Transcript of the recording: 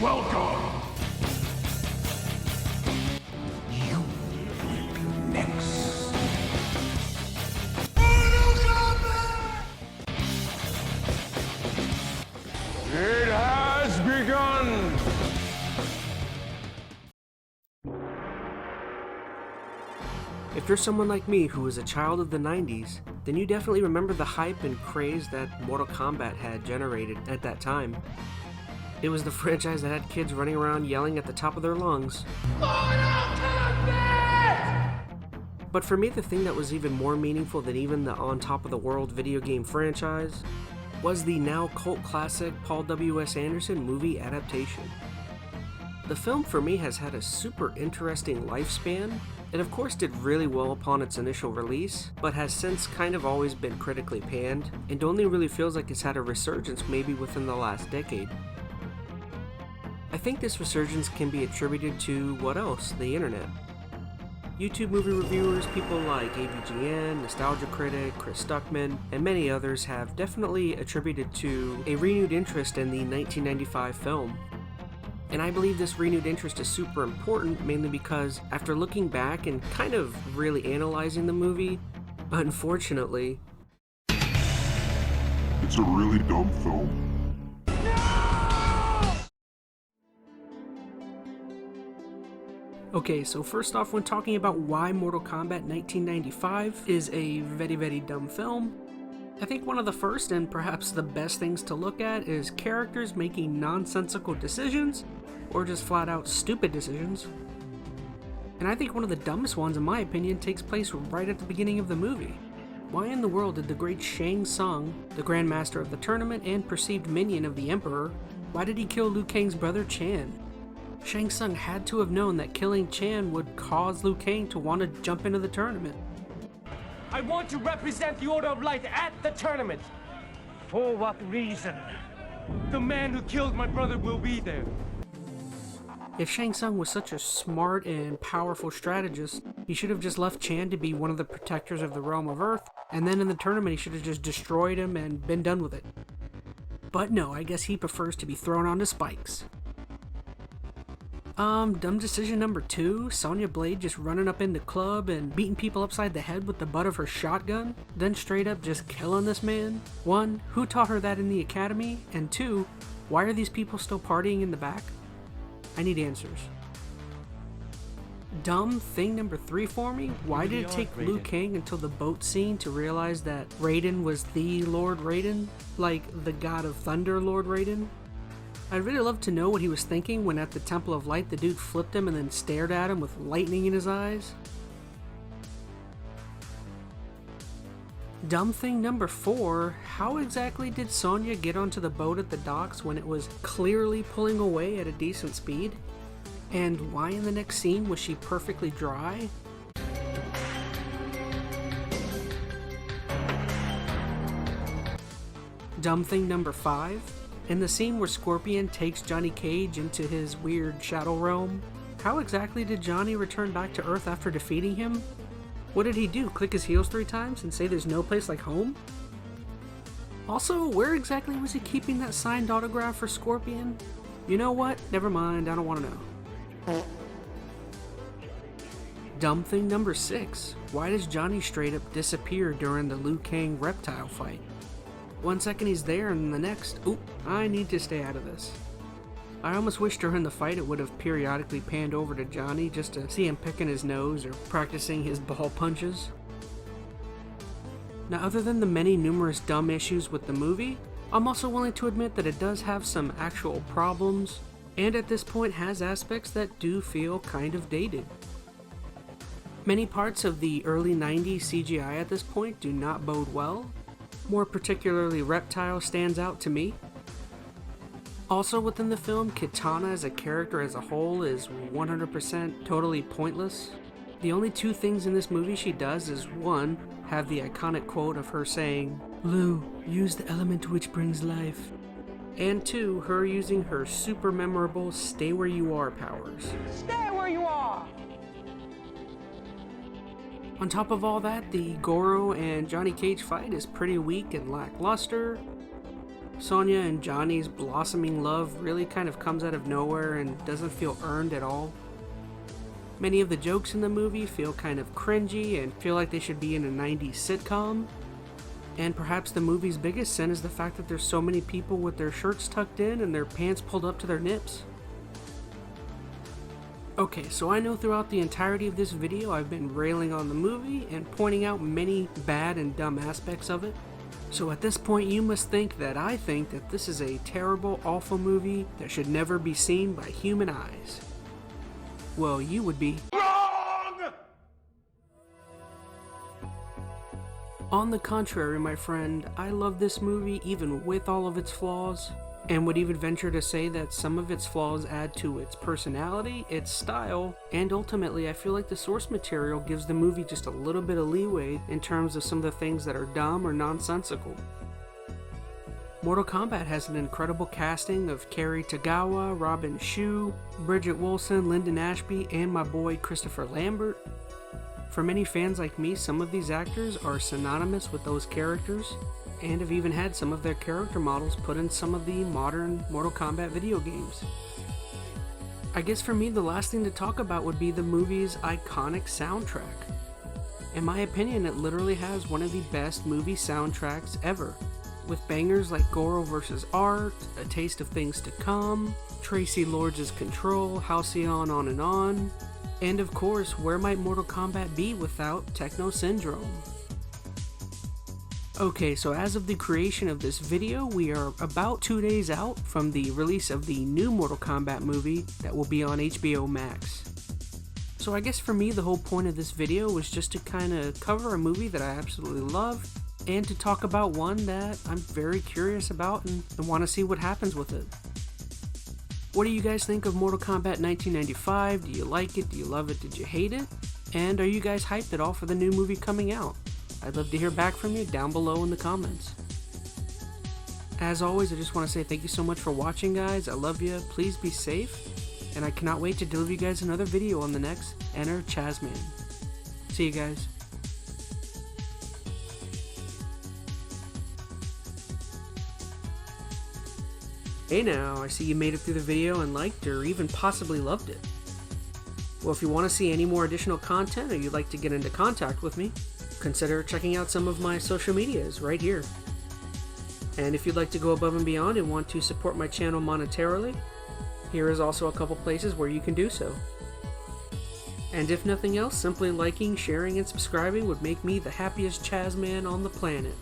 welcome! You will be next. It has begun! If you're someone like me who was a child of the 90s, then you definitely remember the hype and craze that Mortal Kombat had generated at that time. It was the franchise that had kids running around yelling at the top of their lungs. Mortal Kombat! But for me, the thing that was even more meaningful than even the on top of the world video game franchise was the now cult classic Paul W.S. Anderson movie adaptation. The film for me has had a super interesting lifespan. It of course did really well upon its initial release, but has since kind of always been critically panned, and only really feels like it's had a resurgence maybe within the last decade. I think this resurgence can be attributed to what else? The internet. YouTube movie reviewers, people like AVGN, Nostalgia Critic, Chris Stuckman, and many others have definitely attributed to a renewed interest in the 1995 film. And I believe this renewed interest is super important, mainly because after looking back and kind of really analyzing the movie, unfortunately, it's a really dumb film. Okay, so first off, when talking about why Mortal Kombat 1995 is a very, very dumb film, I think one of the first and perhaps the best things to look at is characters making nonsensical decisions, or just flat out stupid decisions. And I think one of the dumbest ones, in my opinion, takes place right at the beginning of the movie. Why in the world did the great Shang Tsung, the Grandmaster of the tournament and perceived minion of the Emperor, why did he kill Liu Kang's brother Chan? Shang Tsung had to have known that killing Chan would cause Liu Kang to want to jump into the tournament. I want to represent the Order of Light at the tournament. For what reason? The man who killed my brother will be there. If Shang Tsung was such a smart and powerful strategist, he should have just left Chan to be one of the protectors of the realm of Earth, and then in the tournament he should have just destroyed him and been done with it. But no, I guess he prefers to be thrown onto spikes. Dumb decision number 2, Sonya Blade just running up in the club and beating people upside the head with the butt of her shotgun, then straight up just killing this man. 1, who taught her that in the academy? And 2, why are these people still partying in the back? I need answers. Dumb thing number 3 for me, why did it take Liu Kang until the boat scene to realize that Raiden was the Lord Raiden? Like the God of Thunder Lord Raiden? I'd really love to know what he was thinking when at the Temple of Light the dude flipped him and then stared at him with lightning in his eyes. Dumb thing number 4, how exactly did Sonya get onto the boat at the docks when it was clearly pulling away at a decent speed? And why in the next scene was she perfectly dry? Dumb thing number 5, in the scene where Scorpion takes Johnny Cage into his weird shadow realm, how exactly did Johnny return back to Earth after defeating him? What did he do, click his heels 3 times and say there's no place like home? Also, where exactly was he keeping that signed autograph for Scorpion? You know what? Never mind, I don't want to know. Dumb thing number 6, why does Johnny straight up disappear during the Liu Kang reptile fight? 1 second he's there and the next, oop, I need to stay out of this. I almost wish during the fight it would have periodically panned over to Johnny just to see him picking his nose or practicing his ball punches. Now, other than the many numerous dumb issues with the movie, I'm also willing to admit that it does have some actual problems, and at this point has aspects that do feel kind of dated. Many parts of the early 90s CGI at this point do not bode well. More particularly, Reptile stands out to me. Also within the film, Kitana as a character as a whole is 100% totally pointless. The only 2 things in this movie she does is 1, have the iconic quote of her saying, "Liu, use the element which brings life." And 2, her using her super memorable stay where you are powers. Stay where you are! On top of all that, the Goro and Johnny Cage fight is pretty weak and lackluster. Sonya and Johnny's blossoming love really kind of comes out of nowhere and doesn't feel earned at all. Many of the jokes in the movie feel kind of cringy and feel like they should be in a 90s sitcom. And perhaps the movie's biggest sin is the fact that there's so many people with their shirts tucked in and their pants pulled up to their nips. Okay, so I know throughout the entirety of this video I've been railing on the movie and pointing out many bad and dumb aspects of it. So at this point you must think that I think that this is a terrible, awful movie that should never be seen by human eyes. Well, you would be Wrong! On the contrary, my friend, I love this movie even with all of its flaws, and would even venture to say that some of its flaws add to its personality, its style, and ultimately I feel like the source material gives the movie just a little bit of leeway in terms of some of the things that are dumb or nonsensical. Mortal Kombat has an incredible casting of Cary Tagawa, Robin Shou, Bridget Wilson, Lyndon Ashby, and my boy Christopher Lambert. For many fans like me, some of these actors are synonymous with those characters, and have even had some of their character models put in some of the modern Mortal Kombat video games. I guess for me, the last thing to talk about would be the movie's iconic soundtrack. In my opinion, it literally has one of the best movie soundtracks ever, with bangers like Goro vs. Art, A Taste of Things to Come, Tracy Lords' Control, Halcyon on, and of course, where might Mortal Kombat be without Techno Syndrome? Okay, so as of the creation of this video, we are about 2 days out from the release of the new Mortal Kombat movie that will be on HBO Max. So I guess for me, the whole point of this video was just to kind of cover a movie that I absolutely love, and to talk about one that I'm very curious about and want to see what happens with it. What do you guys think of Mortal Kombat 1995? Do you like it? Do you love it? Did you hate it? And are you guys hyped at all for the new movie coming out? I'd love to hear back from you down below in the comments. As always, I just want to say thank you so much for watching, guys. I love you. Please be safe. And I cannot wait to deliver you guys another video on the next EnteR ChazmaN. See you guys. Hey now, I see you made it through the video and liked or even possibly loved it. Well, if you want to see any more additional content or you'd like to get into contact with me, consider checking out some of my social medias right here. And if you'd like to go above and beyond and want to support my channel monetarily, here is also a couple places where you can do so. And if nothing else, simply liking, sharing, and subscribing would make me the happiest ChazmaN on the planet.